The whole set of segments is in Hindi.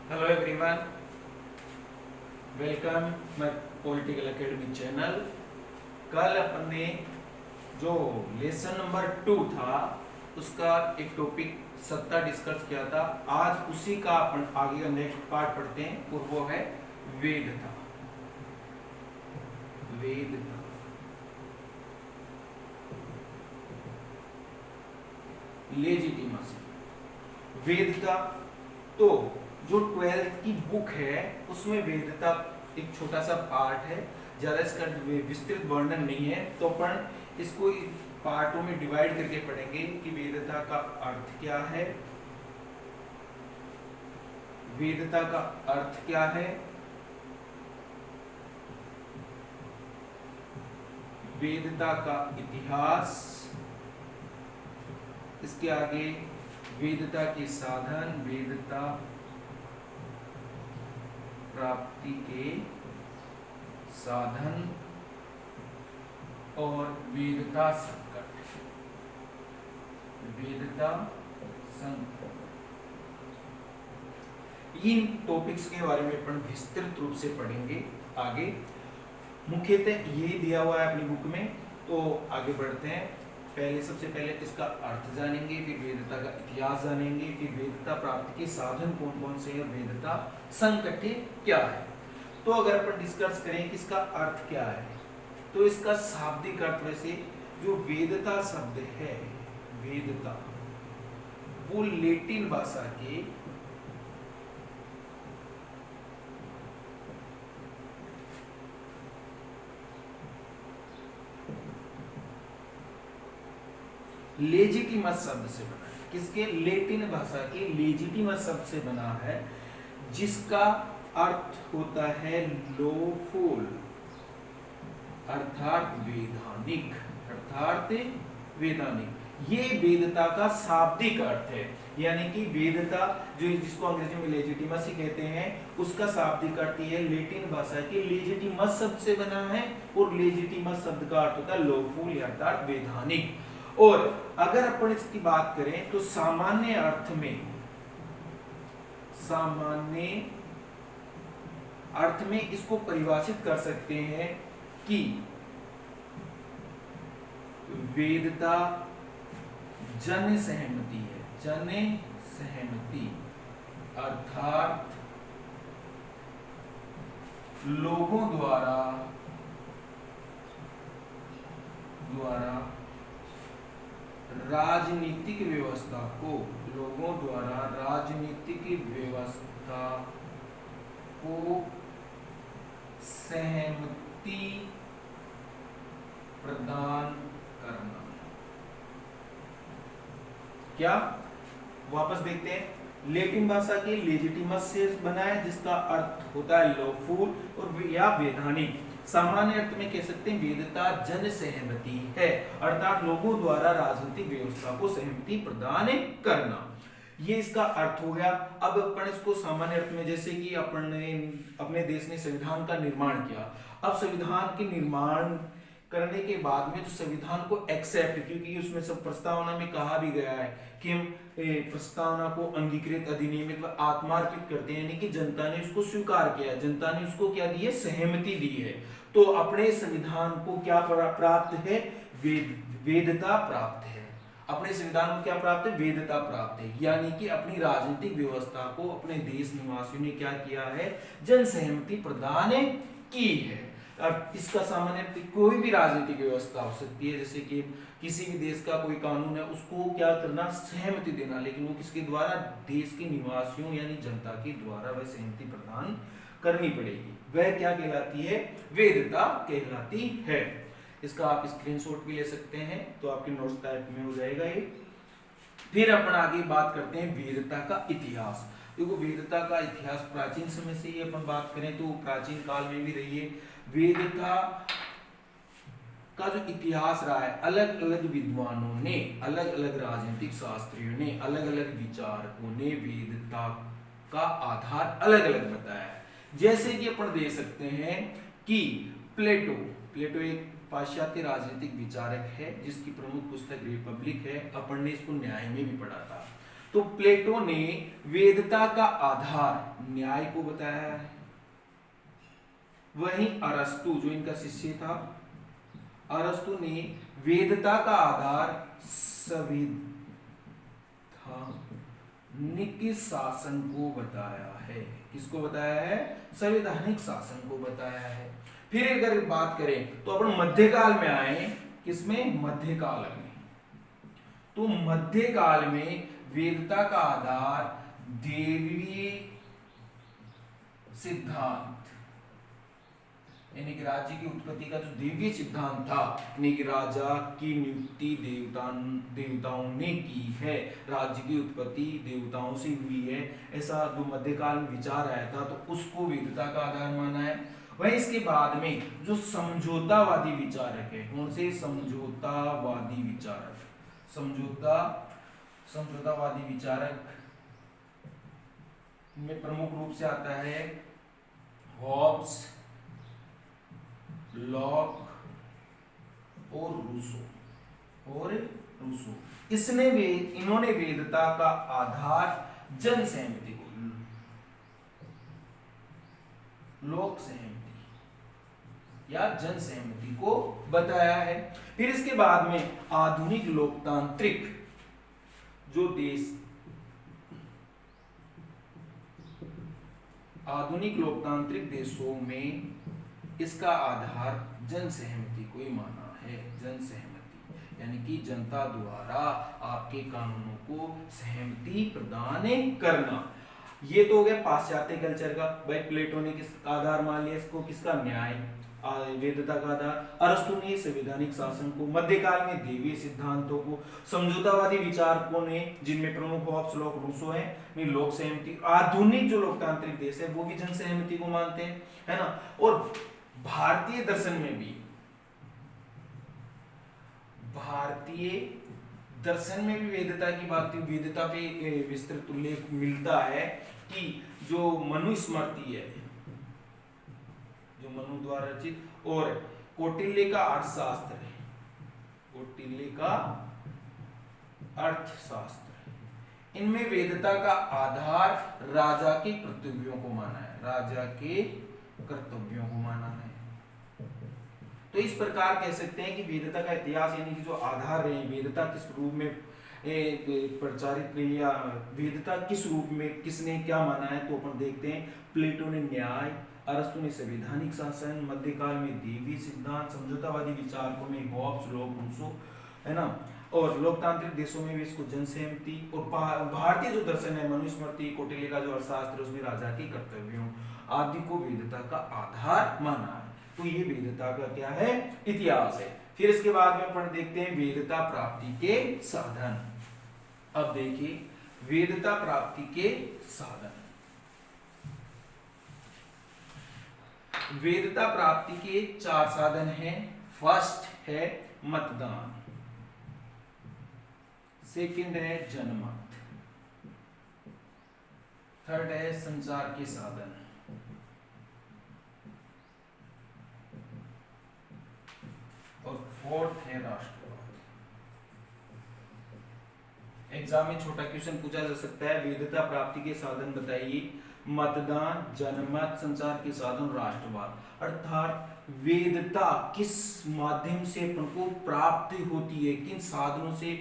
Hello everyone, welcome my political academy channel. कल अपन ने जो लेसन नंबर 2 था उसका एक टॉपिक सत्ता डिस्कस किया था। आज उसी का अपन आगे का नेक्स्ट पार्ट पढ़ते हैं और वो है वेदता। वेदता लेजिटिमेसी। वेदता तो जो 12th की बुक है उसमें वेदता एक छोटा सा पार्ट है, ज्यादा इसका विस्तृत वर्णन नहीं है, तो अपन इसको पार्टों में डिवाइड करके पढ़ेंगे कि वेदता का अर्थ क्या है, वेदता का अर्थ क्या है, वेदता का इतिहास, इसके आगे वेदता के साधन, वेदता प्राप्ति के साधन और वेदता संकट। वेदता संकट, इन टॉपिक्स के बारे में अपन विस्तृत रूप से पढ़ेंगे आगे। मुख्यतः ये दिया हुआ है अपनी बुक में, तो आगे बढ़ते हैं। पहले सबसे पहले इसका अर्थ जानेंगे, फिर वेदता का इतिहास जानेंगे, फिर वेदता प्राप्ति के साधन कौन कौन से हैं और वेदता संकट क्या है। तो अगर अपन डिस्कस करें कि इसका अर्थ क्या है, तो इसका शाब्दिक अर्थ वैसे जो वेदता शब्द है, वेदता वो लैटिन भाषा के लेजिटिमस शब्द से बना है। किसके? लैटिन भाषा के लेजिटिमस शब्द से बना है, जिसका अर्थ होता है लॉफुल अर्थात वैधानिक, अर्थात वैधानिक। ये वेदता का शाब्दिक अर्थ है, यानी कि वेदता जो जिसको अंग्रेजी में लेजिटिमसी कहते हैं, उसका शाब्दिक अर्थ ये लैटिन भाषा के लेजिटिमस शब्द से बना है, और लेजिटिमस शब्द का अर्थ होता है लॉफुल अर्थात वैधानिक। और अगर अपन इसकी बात करें तो सामान्य अर्थ में, सामान्य अर्थ में इसको परिभाषित कर सकते हैं कि वेदता जन सहमति है। जन सहमति अर्थात लोगों द्वारा राजनीतिक व्यवस्था को, लोगों द्वारा राजनीतिक व्यवस्था को सहमति प्रदान करना। क्या? वापस देखते हैं। लैटिन भाषा के लेजिटिमस से बना है, जिसका अर्थ होता है लॉफुल और या वैधानिक। सामान्य अर्थ में कह सकते हैं वेदता जन सहमति है, अर्थात लोगों द्वारा राजनीतिक व्यवस्था को सहमति प्रदान करना। ये इसका अर्थ हो गया। अब अपन इसको सामान्य अर्थ में, जैसे कि अपने देश ने संविधान का निर्माण किया। अब संविधान के निर्माण करने के बाद में तो संविधान को एक्सेप्ट, क्योंकि उसमें सब प्रस्तावना में कहा भी गया है कि हम प्रस्तावना को अंगीकृत, अधिनियमित व आत्मार्पित करते हैं, यानी कि जनता ने उसको स्वीकार किया, जनता ने उसको क्या दी है? सहमति दी है। तो अपने संविधान को क्या प्राप्त है? वेदता प्राप्त है। अपने संविधान को क्या प्राप्त है? वेदता प्राप्त है, यानी कि अपनी राजनीतिक व्यवस्था को अपने देश निवासियों ने क्या किया है? जन सहमति प्रदान की है। अब इसका सामान्य कोई भी राजनीतिक व्यवस्था हो सकती है, जैसे कि किसी भी देश का कोई कानून है, उसको क्या करना? सहमति देना, लेकिन वो किसके द्वारा? देश के निवासियों यानी जनता के द्वारा वह सहमति प्रदान करनी पड़ेगी। वह क्या कहलाती है? वेदता कहलाती है। इसका आप स्क्रीनशॉट भी ले सकते हैं, तो आपके नोट्स टाइप में हो जाएगा ये। फिर अपन आगे बात करते हैं वेदता का इतिहास। देखो, वेदता का इतिहास प्राचीन समय से ही अपन बात करें तो प्राचीन काल में भी रही है। वेदता का जो इतिहास रहा है, अलग अलग विद्वानों ने, अलग अलग राजनीतिक शास्त्रियों ने, अलग अलग विचारकों ने वेदता का आधार अलग अलग बताया है। जैसे कि अपन देख सकते हैं कि प्लेटो एक पाश्चात्य राजनीतिक विचारक है, जिसकी प्रमुख पुस्तक रिपब्लिक है। अपन ने इसको न्याय में भी पढ़ा था। तो प्लेटो ने वेदता का आधार न्याय को बताया है। वहीं अरस्तु जो इनका शिष्य था, अरस्तु ने वेदता का आधार संवैधानिक शासन को बताया है। किसको बताया है? संवैधानिक शासन को बताया है। फिर अगर बात करें तो अपन मध्यकाल में आए, किसमें? मध्यकाल में। तो मध्यकाल में वेदता का आधार देवीय सिद्धांत, यानी कि राज्य की उत्पत्ति का जो देवीय सिद्धांत था, यानी कि राजा की नियुक्ति देवताओं ने की है, राज्य की उत्पत्ति देवताओं से हुई है, ऐसा जो मध्यकाल में विचार आया था, तो उसको वेदता का आधार माना है। वहीं इसके बाद में जो समझौतावादी विचारक है, कौन से? समझौतावादी विचारक, समझौतावादी विचारक में प्रमुख रूप से आता है हॉब्स, लॉक और रूसो। इन्होंने वेदता का आधार जन सहमति को, लोक सहमति या जन सहमति को बताया है। फिर इसके बाद में आधुनिक लोकतांत्रिक जो देश, आधुनिक लोकतांत्रिक देशों में इसका आधार जन सहमति को ही माना है। जन सहमति यानी कि जनता द्वारा आपके कानूनों को सहमति प्रदान करना। ये तो हो गया पाश्चात्य कल्चर का। भाई प्लेटो ने किस आधार मान लिया इसको? किसका? न्याय, वेदता का आधार। अरस्तु ने संवैधानिक शासन को, मध्यकाल में देवीय सिद्धांतों को, समझौतावादी विचारकों ने जिनमें प्रमुख हॉब्स, लॉक, रूसो हैं, लोक सहमति। आधुनिक जो लोकतांत्रिक देश है वो भी जन सहमति को मानते हैं, है ना। और भारतीय दर्शन में भी, वेदता की बात, वेदता पे विस्तृत उल्लेख मिलता है कि जो मनुस्मृति है, जो मनु द्वारा रचित, और कौटिल्य का अर्थशास्त्र है, कौटिल्य का अर्थशास्त्र, इनमें वेदता का आधार राजा के कर्तव्यों को माना है, राजा के कर्तव्यों को माना है। तो इस प्रकार कह सकते हैं कि वेदता का इतिहास, यानी कि जो आधार रहे, वेदता किस रूप में प्रचारित रही या वेदता किस रूप में किसने क्या माना है, तो अपन देखते हैं। प्लेटो ने न्याय, अरस्तु ने संवैधानिक शासन, मध्यकाल में देवी सिद्धांत, समझौतावादी विचारकों में हॉब्स, लॉक, रूसो, है ना, और लोकतांत्रिक देशों में भी इसको जन सहमति, और भारतीय जो दर्शन है मनुस्मृति, कौटिल्य का जो अर्थशास्त्र, उसमें राजा के कर्तव्यों आदि को वेदता का आधार माना है। तो ये वेदता का क्या है? इतिहास है। फिर इसके बाद में अपन देखते हैं वेदता प्राप्ति के साधन। अब देखिए वेदता प्राप्ति के साधन। वेदता प्राप्ति के 4 साधन हैं। फर्स्ट है मतदान, सेकंड है जनमत, थर्ड है संचार के साधन, और फोर्थ है राष्ट्रवाद। एग्जाम में छोटा क्वेश्चन पूछा जा सकता है, वेदता प्राप्ति के साधन बताइए। मतदान, जनमत, संचार के साधन, राष्ट्रवाद। अर्थात वेदता किस माध्यम से अपन को प्राप्ति होती है, किन साधनों से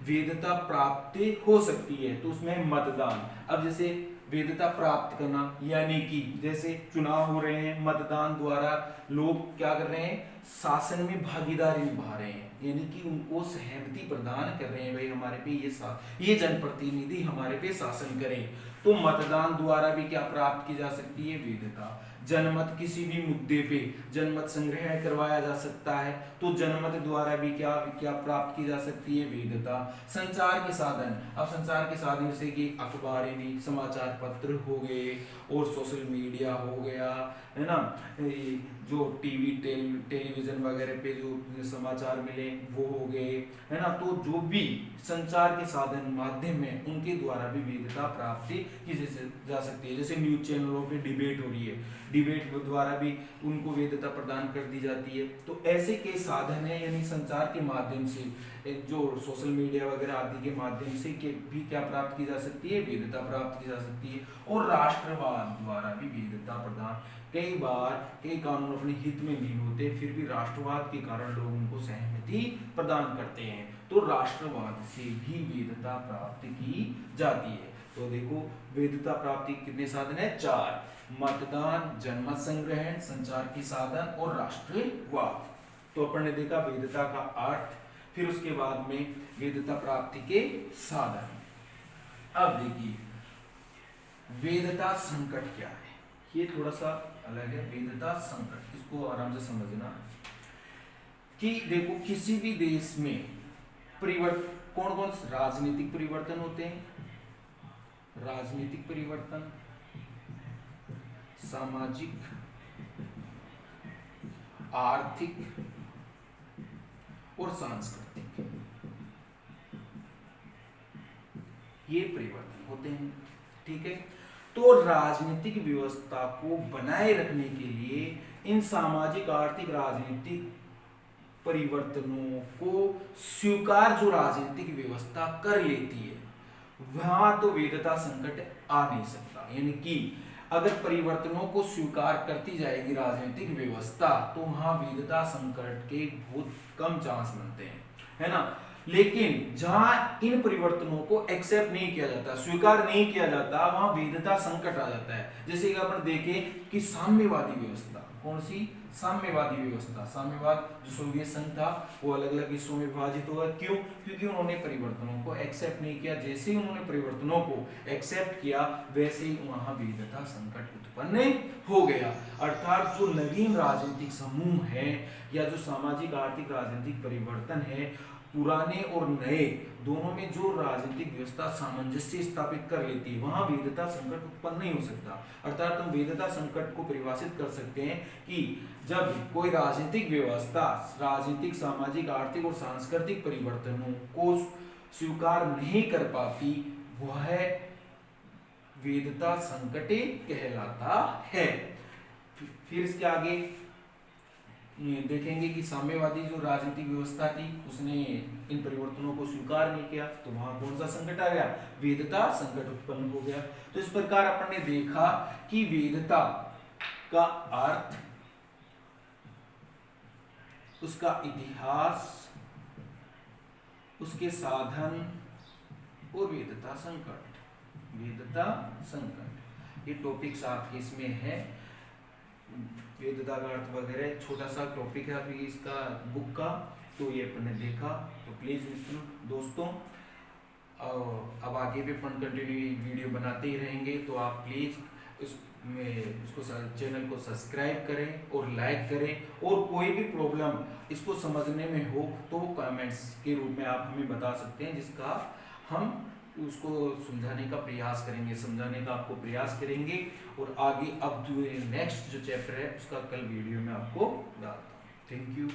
वेदता प्राप्ति हो सकती है, तो उसमें मतदान। अब जैसे वेदता प्राप्त करना, यानी कि जैसे चुनाव हो रहे हैं, मतदान द्वारा लोग क्या कर रहे हैं? शासन में भागीदारी निभा रहे हैं, यानी कि उनको सहमति प्रदान कर रहे हैं, भाई हमारे पे ये जनप्रतिनिधि हमारे पे शासन करें। तो मतदान द्वारा भी क्या प्राप्त की जा सकती है? वेदता। जनमत, किसी भी मुद्दे पे जनमत संग्रह करवाया जा सकता है, तो जनमत द्वारा भी क्या प्राप्त की जा सकती है? वेदता। संचार के साधन, अब संचार के साधन जैसे कि अखबार यानी समाचार पत्र हो गए, और सोशल मीडिया हो गया, है ना, जो टीवी टेलीविजन वगैरह पे जो समाचार मिले वो हो गए, है ना। तो जो भी संचार के साधन माध्यम है, उनके द्वारा भी वेदता प्राप्ति की जा सकती है। जैसे न्यूज चैनलों पे डिबेट हो रही है, डिबेट द्वारा भी उनको वेदता प्रदान कर दी जाती है। तो ऐसे कई साधन है, यानी संचार के माध्यम से जो सोशल मीडिया वगैरह आदि के माध्यम से के भी क्या प्राप्त की जा सकती है, वेदता प्राप्त की जा सकती है। और राष्ट्रवाद द्वारा भी वेदता प्रदान, कई बार कई कानून अपने हित में नहीं होते, फिर भी राष्ट्रवाद के कारण लोग उनको सहमति प्रदान करते हैं, तो राष्ट्रवाद से भी वेदता प्राप्त की जाती है। तो देखो वेदता प्राप्ति कितने साधन है, 4, मतदान, जनमत संग्रहण, संचार के साधन और राष्ट्रवाद। तो अपन ने देखा वेदता का अर्थ, फिर उसके बाद में वेदता प्राप्ति के साधन। अब देखिए वेदता संकट क्या है, ये थोड़ा सा अलग है। वेदता संकट, इसको आराम से समझना कि देखो किसी भी देश में परिवर्तन, कौन कौन राजनीतिक परिवर्तन होते हैं, राजनीतिक परिवर्तन, सामाजिक, आर्थिक और सांस्कृतिक, ये परिवर्तन होते हैं, ठीक है। तो राजनीतिक व्यवस्था को बनाए रखने के लिए इन सामाजिक, आर्थिक, राजनीतिक परिवर्तनों को स्वीकार जो राजनीतिक व्यवस्था कर लेती है, वहां तो वेदता संकट आ नहीं सकता। यानी कि अगर परिवर्तनों को स्वीकार करती जाएगी राजनीतिक व्यवस्था, तो वहां वेदता संकट के बहुत कम चांस बनते हैं, है ना। लेकिन जहां इन परिवर्तनों को एक्सेप्ट नहीं किया जाता, स्वीकार नहीं किया जाता, वहां वेदता संकट आ जाता है। जैसे कि अपन देखें कि साम्यवादी व्यवस्था, कौन सी, साम्यवादी व्यवस्था, साम्यवाद जो सोवियत संघ था वो अलग अलग हिस्सों में विभाजित हुआ। क्यों? क्योंकि उन्होंने परिवर्तनों को एक्सेप्ट नहीं किया। जैसे ही उन्होंने परिवर्तनों को एक्सेप्ट किया, वैसे ही वहां वेदता संकट उत्पन्न हो गया। अर्थात जो नवीन राजनीतिक समूह है या जो सामाजिक, आर्थिक, राजनीतिक परिवर्तन है, पुराने और नए दोनों में जो राजनीतिक व्यवस्था सामंजस्य स्थापित कर लेती है, वहां वेदता संकट उत्पन्न नहीं हो सकता। अर्थात हम वेदता संकट को परिभाषित कर सकते हैं कि जब कोई राजनीतिक व्यवस्था राजनीतिक, सामाजिक, आर्थिक और सांस्कृतिक परिवर्तनों को स्वीकार नहीं कर पाती, वह वेदता संकट कहलाता है। फिर इसके आगे देखेंगे कि साम्यवादी जो राजनीतिक व्यवस्था थी, उसने इन परिवर्तनों को स्वीकार नहीं किया, तो वहां कौन सा संकट आ गया, वेदता संकट उत्पन्न हो गया। तो इस प्रकार अपन ने देखा कि वेदता का अर्थ, उसका इतिहास, उसके साधन और वेदता संकट, वेदता संकट, ये टॉपिक्स आपके इसमें है। वेदता का अर्थ वगैरह छोटा सा टॉपिक है अभी इसका बुक का, तो ये अपन ने देखा। तो प्लीज मित्रों, दोस्तों, अब आगे भी अपन कंटिन्यू वीडियो बनाते ही रहेंगे, तो आप प्लीज इसको चैनल को सब्सक्राइब करें और लाइक करें। और कोई भी प्रॉब्लम इसको समझने में हो तो वो कमेंट्स के रूप में आप हमें बता सकते हैं, जिसका हम उसको सुलझाने का प्रयास करेंगे, समझाने का आपको प्रयास करेंगे। और आगे अब जो नेक्स्ट जो चैप्टर है उसका कल वीडियो में आपको डालता हूँ। Thank you.